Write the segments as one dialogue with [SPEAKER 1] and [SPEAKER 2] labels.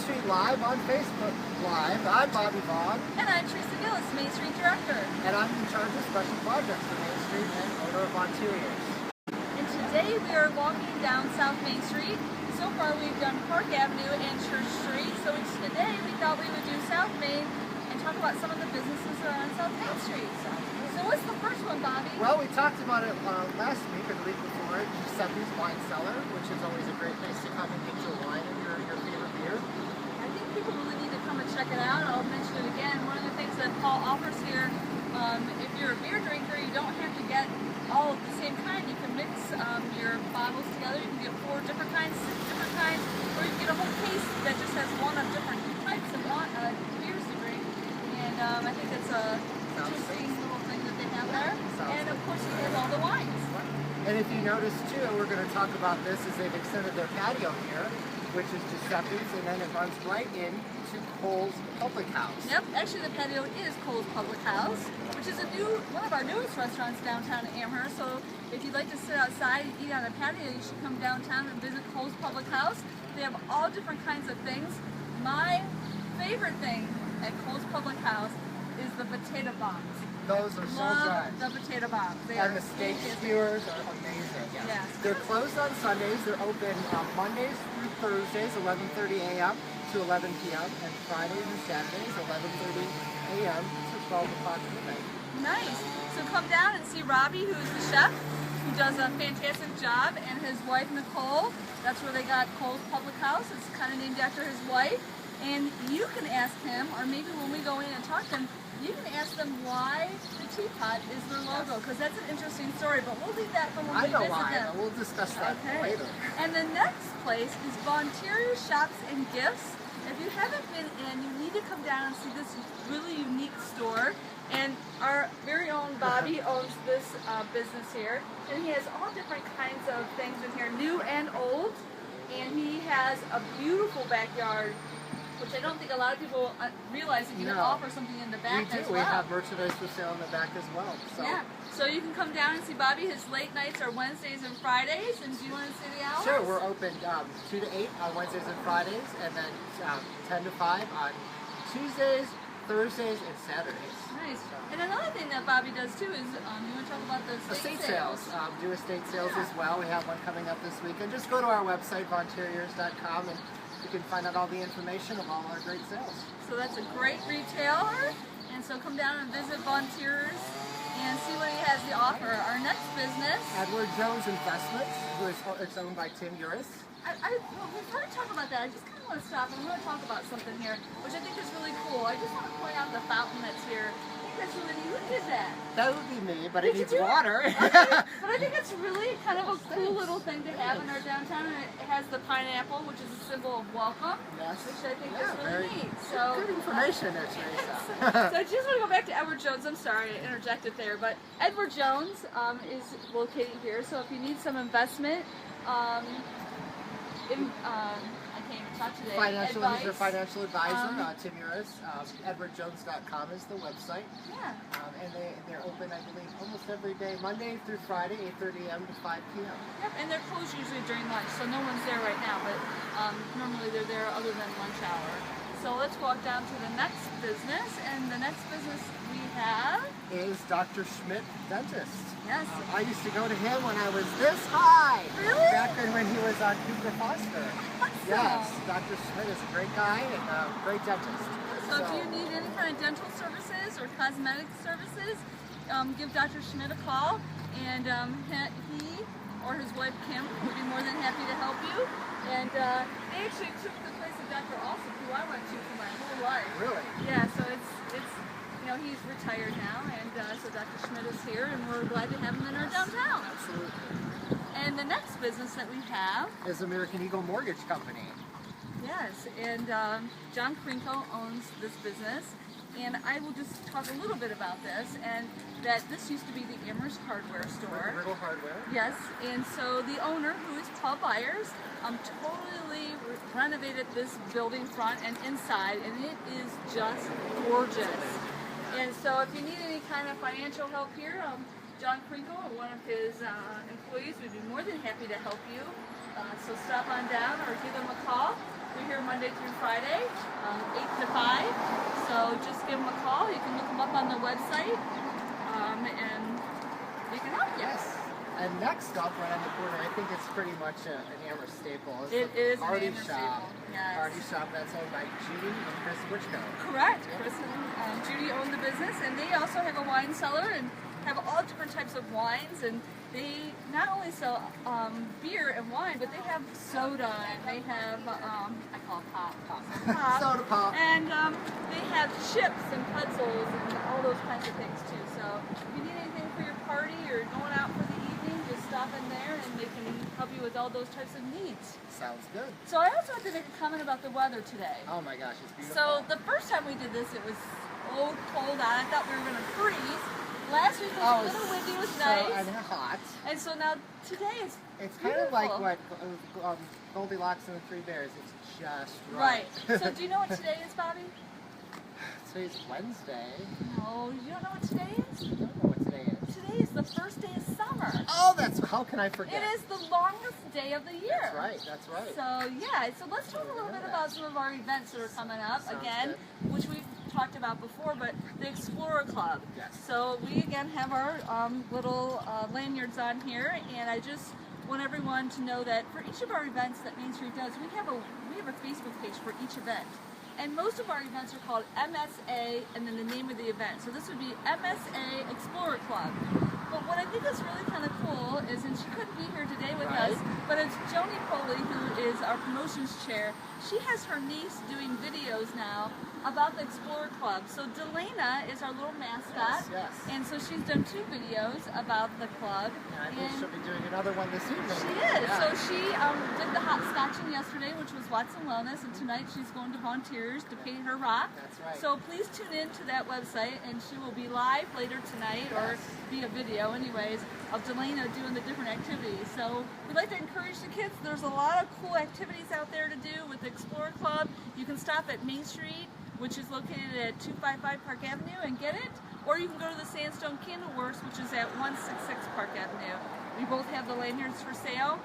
[SPEAKER 1] Street Live on Facebook Live. I'm Bobby Vaughn.
[SPEAKER 2] And I'm Teresa Gillis, Main Street Director.
[SPEAKER 1] And I'm in charge of special projects for Main Street and owner of Ontario.
[SPEAKER 2] And today we are walking down South Main Street. So far we've done Park Avenue and Church Street. So today we thought we would do South Main and talk about some of the businesses that are on South Main Street. So what's the first one, Bobby?
[SPEAKER 1] Well, we talked about it last week or the week before. Giuseppe's Wine Cellar, which is always a great place to come and get your wine and your favorite beer.
[SPEAKER 2] I think people really need to come and check it out. I'll mention it again. One of the things that Paul offers here, if you're a beer drinker, you don't have to get all of the same kind. You can mix your bottles together. You can get 4 different kinds, 6 different kinds, or you can get a whole case that just has one of different types of beers to drink. And I think it's a interesting little thing that they have there. And of course, he has all the wines.
[SPEAKER 1] And if you notice too, we're going to talk about this, is they've extended their patio here, which is Giuseppe's, and then it runs right into Cole's Public House.
[SPEAKER 2] Yep, actually the patio is Cole's Public House, which is one of our newest restaurants downtown Amherst. So if you'd like to sit outside and eat on a patio, you should come downtown and visit Cole's Public House. They have all different kinds of things. My favorite thing at Cole's Public House is the potato bombs.
[SPEAKER 1] Those are so
[SPEAKER 2] Love
[SPEAKER 1] good.
[SPEAKER 2] the potato bombs.
[SPEAKER 1] And the steak skewers are amazing.
[SPEAKER 2] Yes.
[SPEAKER 1] They're closed on Sundays. They're open Mondays through Thursdays, 11:30 a.m. to 11 p.m. and Fridays and Saturdays, 11:30 a.m. to 12 o'clock midnight.
[SPEAKER 2] Nice. So come down and see Robbie, who is the chef, who does a fantastic job, and his wife Nicole. That's where they got Cole's Public House. It's kind of named after his wife. And you can ask him, or maybe when we go in and talk to him, you can ask them why the teapot is their logo, because that's an interesting story, but we'll leave that for when we visit
[SPEAKER 1] why.
[SPEAKER 2] them.
[SPEAKER 1] We'll discuss that later.
[SPEAKER 2] And the next place is Vontario Shops and Gifts. If you haven't been in, you need to come down and see this really unique store. And our very own Bobby owns this business here, and he has all different kinds of things in here, new and old. And he has a beautiful backyard, which I don't think a lot of people realize that you can offer something in the back as well.
[SPEAKER 1] We have merchandise for sale in the back as well. So.
[SPEAKER 2] Yeah, so you can come down and see Bobby. His late nights are Wednesdays and Fridays. And do you want to say the hours?
[SPEAKER 1] Sure, we're open 2 to 8 on Wednesdays and Fridays, and then 10 to 5 on Tuesdays, Thursdays, and Saturdays.
[SPEAKER 2] Nice. And another thing that Bobby does too is, you want to talk about the estate sales.
[SPEAKER 1] Do estate sales as well. We have one coming up this week. And just go to our website, vonteriors.com, and you can find out all the information of all our great sales.
[SPEAKER 2] So that's a great retailer. And so come down and visit Vontiers and see what he has to offer. Our next business,
[SPEAKER 1] Edward Jones Investments, it's owned by Tim Uris.
[SPEAKER 2] Well, before we talk about that, I just kind of want to stop and I'm going to talk about something here, which I think is really cool. I just want to point out the fountain that's here. I think that's really neat. Who did that?
[SPEAKER 1] That would be me, but it needs water.
[SPEAKER 2] Okay. But I think it's really kind of a cool little thing to have in our downtown. And it has the pineapple, which is a symbol of welcome, which I think is really neat. So
[SPEAKER 1] good information there, Teresa.
[SPEAKER 2] So I just want to go back to Edward Jones. I'm sorry I interjected there, but Edward Jones is located here. So if you need some investment, I can't even talk today.
[SPEAKER 1] He's your financial advisor, Tim Uris. EdwardJones.com is the website.
[SPEAKER 2] Yeah.
[SPEAKER 1] And they're open, I believe, almost every day, Monday through Friday, 8:30 a.m. to 5 p.m.
[SPEAKER 2] Yep, and they're closed usually during lunch, so no one's there right now, but normally they're there other than lunch hour. So let's walk down to the next business, and the next business we have
[SPEAKER 1] is Dr. Schmidt Dentist.
[SPEAKER 2] Yes.
[SPEAKER 1] I used to go to him when I was this high.
[SPEAKER 2] Really?
[SPEAKER 1] Back when he was on Cooper Foster.
[SPEAKER 2] Awesome.
[SPEAKER 1] Yes, Dr. Schmidt is a great guy and a great dentist.
[SPEAKER 2] So if you need any kind of dental services or cosmetic services, give Dr. Schmidt a call, and he or his wife Kim would be more than happy to help you. And they actually took the place of Dr. Alsop, who I went to for my whole life.
[SPEAKER 1] Really?
[SPEAKER 2] Yeah, so it's he's retired now, and so Dr. Schmidt is here, and we're glad to have him in our downtown.
[SPEAKER 1] Absolutely.
[SPEAKER 2] And the next business that we have
[SPEAKER 1] is American Eagle Mortgage Company.
[SPEAKER 2] Yes, and John Krinko owns this business, and I will just talk a little bit about this, and that this used to be the Amherst Hardware store.
[SPEAKER 1] Riddle Hardware.
[SPEAKER 2] Yes, and so the owner, who is Paul Byers, totally renovated this building front and inside, and it is just gorgeous. And so if you need any kind of financial help here, John Krinko, or one of his employees, would be more than happy to help you. So stop on down or give them a call. We're here Monday through Friday, 8 to 5. So just give them a call. You can look them up on the website, and they can help you.
[SPEAKER 1] Yes. And next up, right on the corner, I think it's pretty much an Amherst staple.
[SPEAKER 2] It is an
[SPEAKER 1] Party
[SPEAKER 2] Amherst
[SPEAKER 1] Shop.
[SPEAKER 2] staple, yes.
[SPEAKER 1] Party Shop that's owned by Judy and Chris Wichko.
[SPEAKER 2] Correct. Chris and Judy own the business, and they also have a wine cellar and have all different types of wines. And they not only sell beer and wine, but they have soda, and they have I call it pop.
[SPEAKER 1] Soda pop.
[SPEAKER 2] And they have chips and pretzels and all those kinds of things too. So if you need anything for your party or going out for the evening, just stop in there and they can help you with all those types of needs.
[SPEAKER 1] Sounds good.
[SPEAKER 2] So I also had to make a comment about the weather today.
[SPEAKER 1] Oh my gosh, it's beautiful.
[SPEAKER 2] So the first time we did this, it was so cold out. I thought we were going to freeze. Last week was a little windy, it was nice.
[SPEAKER 1] And hot.
[SPEAKER 2] And so now today it's
[SPEAKER 1] kind of like what Goldilocks and the Three Bears. It's just
[SPEAKER 2] right. So do you know what today is, Bobby?
[SPEAKER 1] Today's Wednesday.
[SPEAKER 2] No, you don't know what today is?
[SPEAKER 1] I don't know what today is.
[SPEAKER 2] Today is the first day of summer.
[SPEAKER 1] Oh, how can I forget?
[SPEAKER 2] It is the longest day of the year.
[SPEAKER 1] That's right.
[SPEAKER 2] So yeah, so let's talk a little bit about some of our events that are coming up.
[SPEAKER 1] Sounds
[SPEAKER 2] again,
[SPEAKER 1] good.
[SPEAKER 2] Which we've talked about before, but the Explorer Club.
[SPEAKER 1] Yes.
[SPEAKER 2] So we again have our little lanyards on here, and I just want everyone to know that for each of our events that Main Street does, we have a Facebook page for each event. And most of our events are called MSA and then the name of the event. So this would be MSA Explorer Club. But what I think is really kind of cool is, and she couldn't be here today with us, but it's Joni Poley, who is our promotions chair. She has her niece doing videos now about the Explorer Club. So Delana is our little mascot, and so she's done 2 videos about the club.
[SPEAKER 1] And I think she'll be doing another one this evening.
[SPEAKER 2] She is. So she did the hot scotching yesterday, which was Watson Wellness, and tonight she's going to Volunteers to paint her rock.
[SPEAKER 1] That's right.
[SPEAKER 2] So please tune in to that website, and she will be live later tonight, or via video anyways, of Delana doing the different activities. So we'd like to encourage the kids. There's a lot of cool activities out there to do with the Explorer Club. You can stop at Main Street, which is located at 255 Park Avenue, and get it, or you can go to the Sandstone Candle Works, which is at 166 Park Avenue. We both have the lanyards for sale.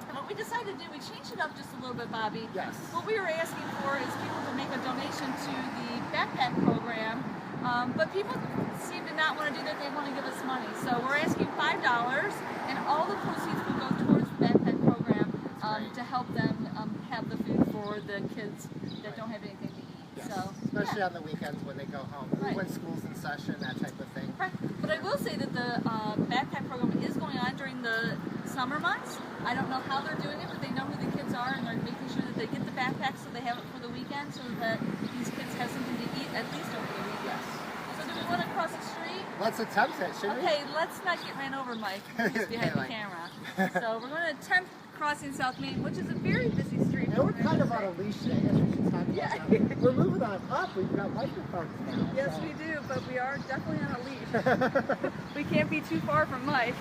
[SPEAKER 2] And what we decided to do, we changed it up just a little bit, Bobby.
[SPEAKER 1] Yes.
[SPEAKER 2] What we were asking for is people to make a donation to the backpack program, but people seem to not want to do that. They want to give us money. So we're asking $5, and all the proceeds will go towards the backpack program to help them have the food for the kids that don't have anything to eat.
[SPEAKER 1] Yes.
[SPEAKER 2] So,
[SPEAKER 1] especially on the weekends when they go home, when school's in session, that type of thing.
[SPEAKER 2] Right. But I will say that the backpack program is going on during the summer months. I don't know how they're doing it, but they know who the kids are, and they're making sure that they get the backpacks so they have it for the weekend, so that these kids have something to eat at least over the weekend. So do we want to cross the street?
[SPEAKER 1] Let's attempt it, shouldn't we?
[SPEAKER 2] Okay, let's not get ran over, Mike. He's behind the camera. So we're going to attempt crossing South Main, which is a very busy street.
[SPEAKER 1] And we're kind of on a leash today. I guess we should talk about that. We're moving on up. We've got microphones now.
[SPEAKER 2] Yes, we do, but we are definitely on a leash. We can't be too far from Mike.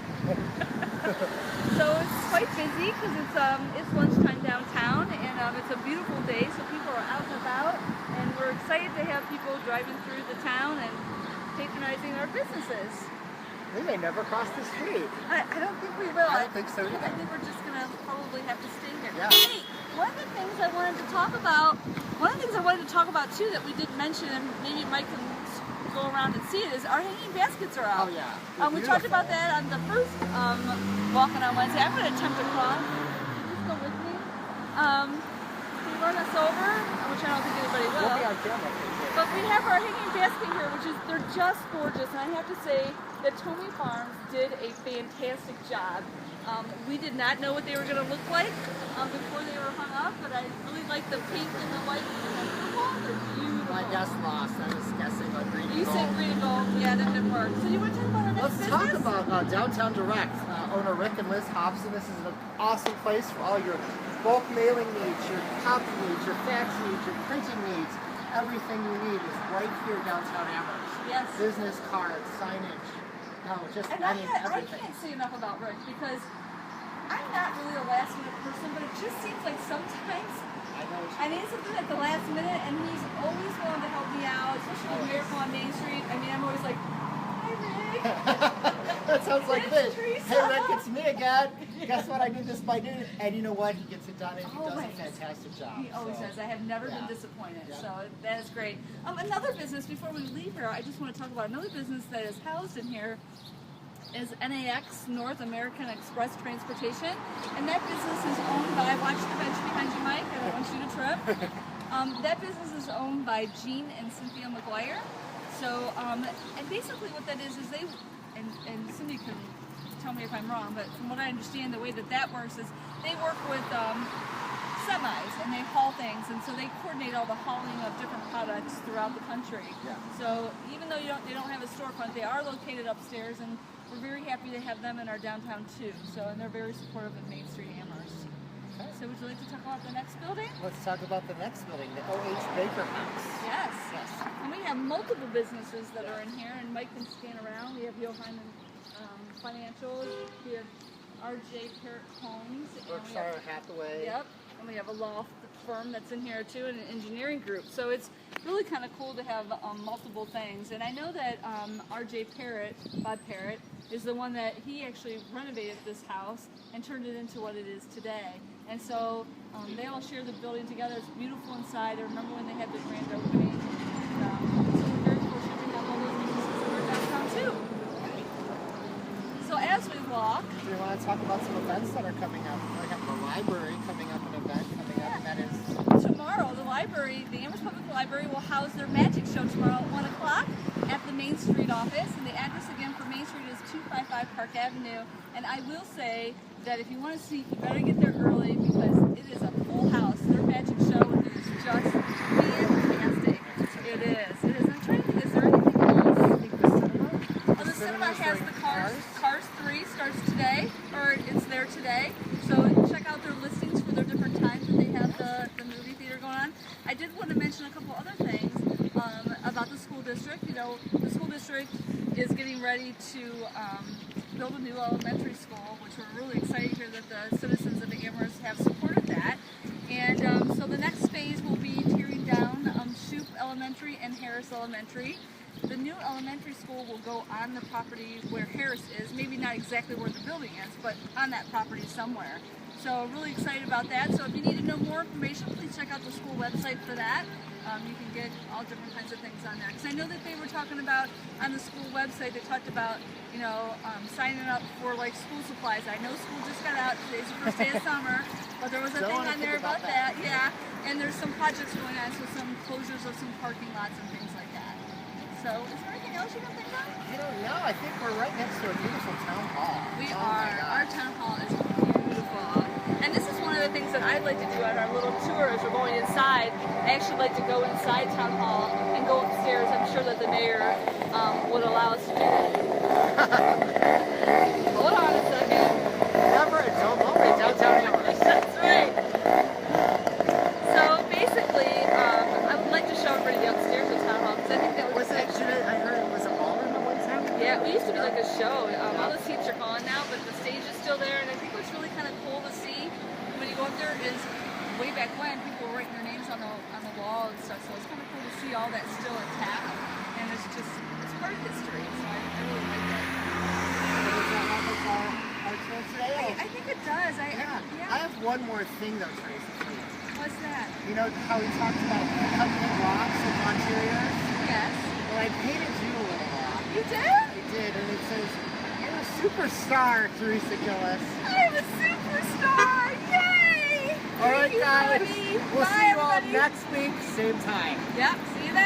[SPEAKER 2] So it's quite busy because it's lunchtime downtown, and it's a beautiful day, so people are out and about, and we're excited to have people driving through the town and patronizing our businesses.
[SPEAKER 1] We may never cross the street.
[SPEAKER 2] I don't think we will.
[SPEAKER 1] I don't think so either.
[SPEAKER 2] I think we're just going to probably have to stay here.
[SPEAKER 1] Yeah.
[SPEAKER 2] Hey, one of the things I wanted to talk about, too, that we didn't mention, and maybe Mike can go around and see it, is our hanging baskets are out.
[SPEAKER 1] Oh, yeah.
[SPEAKER 2] We talked about that on the first walking on Wednesday. I'm going to attempt to cross. Just go with me. Can you run us over? Which I don't think anybody will.
[SPEAKER 1] We'll be on camera.
[SPEAKER 2] But we have our hanging basket here, which is, they're just gorgeous, and I have to say that Tommy Farms did a fantastic job. We did not know what they were going to look like before they were hung up, but I really like the pink and the white and the purple. They're beautiful.
[SPEAKER 1] My guess lost. I was guessing on green and
[SPEAKER 2] You
[SPEAKER 1] gold.
[SPEAKER 2] said green and gold. Yeah, that didn't work. So you want to talk about our next
[SPEAKER 1] Let's
[SPEAKER 2] business?
[SPEAKER 1] talk about Downtown Direct. Owner Rick and Liz Hobson. This is an awesome place for all your bulk mailing needs, your copy needs, your fax needs, your printing needs. Everything you need is right here downtown Amherst.
[SPEAKER 2] Yes.
[SPEAKER 1] Business cards, signage, just
[SPEAKER 2] And
[SPEAKER 1] everything.
[SPEAKER 2] I can't say enough about Rick because I'm not really a last minute person, but it just seems like sometimes I need something at the last minute, and he's always willing to help me out, especially with Miracle on Main Street. I mean, I'm always like, hi Rick.
[SPEAKER 1] That sounds like this.
[SPEAKER 2] Teresa.
[SPEAKER 1] Hey Rick, it's me again. Guess what? I need this by noon. And you know what? He gets it done it. He does a fantastic job.
[SPEAKER 2] He always does. I have never been disappointed.
[SPEAKER 1] Yeah.
[SPEAKER 2] So that is great. Another business, before we leave here, I just want to talk about another business that is housed in here is NAX, North American Express Transportation. And that business is owned by, watch the bench behind you, Mike. I don't want you to trip. That business is owned by Gene and Cynthia McGuire. So, and basically what that is they, and Cindy can tell me if I'm wrong, but from what I understand, the way that works is they work with semis and they haul things, and so they coordinate all the hauling of different products throughout the country.
[SPEAKER 1] Yeah.
[SPEAKER 2] So even though they don't have a storefront, they are located upstairs, and we're very happy to have them in our downtown too. So, and they're very supportive of Main Street Amherst.
[SPEAKER 1] Okay.
[SPEAKER 2] So would you like to talk about the next building?
[SPEAKER 1] Let's talk about the next building, the O.H. Baker House.
[SPEAKER 2] Yes.
[SPEAKER 1] Yes.
[SPEAKER 2] And we have multiple businesses that are in here, and Mike can scan around. We have Johan Financial, we have R.J. Parrott Homes.
[SPEAKER 1] Berkshire Hathaway.
[SPEAKER 2] Yep. And we have a law firm that's in here too, and an engineering group. So it's really kind of cool to have multiple things. And I know that R.J. Parrott, Bob Parrott, is the one that he actually renovated this house and turned it into what it is today. And so they all share the building together. It's beautiful inside. I remember when they had the grand opening. And, so we're very fortunate to have all those businesses in our downtown too. So as we walk,
[SPEAKER 1] do you want to talk about some events that are coming up? We have the library coming up, an event coming up, and that is
[SPEAKER 2] tomorrow. The library, the Amherst Public Library, will house their magic show tomorrow at 1 o'clock at the Main Street office. And the address again for Main Street is 255 Park Avenue. And I will say that if you want to see, you better get there early because it is a full house. Their magic show is just fantastic. It is. It is. I'm trying to think, is there anything else? Oh, the cinema has the Cars 3 starts today, or it's there today. So check out their listings for their different times that they have the movie theater going on. I did want to mention a couple other things about the school district. You know, the school district is getting ready to build a new elementary school, which we're really excited to hear that the citizens of Amherst have supported that. And so the next phase will be tearing down Shoup Elementary and Harris Elementary. The new elementary school will go on the property where Harris is, maybe not exactly where the building is, but on that property somewhere. So really excited about that. So if you need to know more information, please check out the school website for that. You can get all different kinds of things on there. Because I know that they were talking about, on the school website, they talked about, you know, signing up for like school supplies. I know school just got out, today's the first day of summer, but there was a thing on there about that. Yeah, and there's some projects going on, so some closures of some parking lots and things like that. So, is there anything else you don't think about?
[SPEAKER 1] You know, no, I think we're right next to a beautiful town hall.
[SPEAKER 2] We are. Our town hall is beautiful. And this is one of the things that I'd like to do on our little tour as we're going inside. I actually like to go inside town hall and go upstairs. I'm sure that the mayor would allow us to do that. Hold on a second.
[SPEAKER 1] Never a dull moment downtown Amherst.
[SPEAKER 2] That's right. So basically, I would like to show everybody the upstairs of town hall because I think that
[SPEAKER 1] Was it, I heard it was a ballroom at one time?
[SPEAKER 2] Yeah, we used to be like a show. All the seats are gone now, but the stage is still there. And I think what's really kind of cool to see when you go up there is way back when people were writing their names on the wall and stuff. So it's kind of cool to see all that still intact. And it's part of history. So I really like that.
[SPEAKER 1] Does that help us our tour today?
[SPEAKER 2] I think it does.
[SPEAKER 1] I have one more thing though, Tracy.
[SPEAKER 2] What's that?
[SPEAKER 1] You know how we talked about cutting in rocks and interiors?
[SPEAKER 2] Yes.
[SPEAKER 1] Well, I painted you a little rock.
[SPEAKER 2] You did?
[SPEAKER 1] I did, and it says, "You're a superstar, Teresa Gillis."
[SPEAKER 2] I'm a superstar! Yay!
[SPEAKER 1] All right,
[SPEAKER 2] Thank you,
[SPEAKER 1] guys.
[SPEAKER 2] buddy.
[SPEAKER 1] We'll
[SPEAKER 2] Bye,
[SPEAKER 1] see you all
[SPEAKER 2] everybody.
[SPEAKER 1] next week, same time.
[SPEAKER 2] Yep. See you then.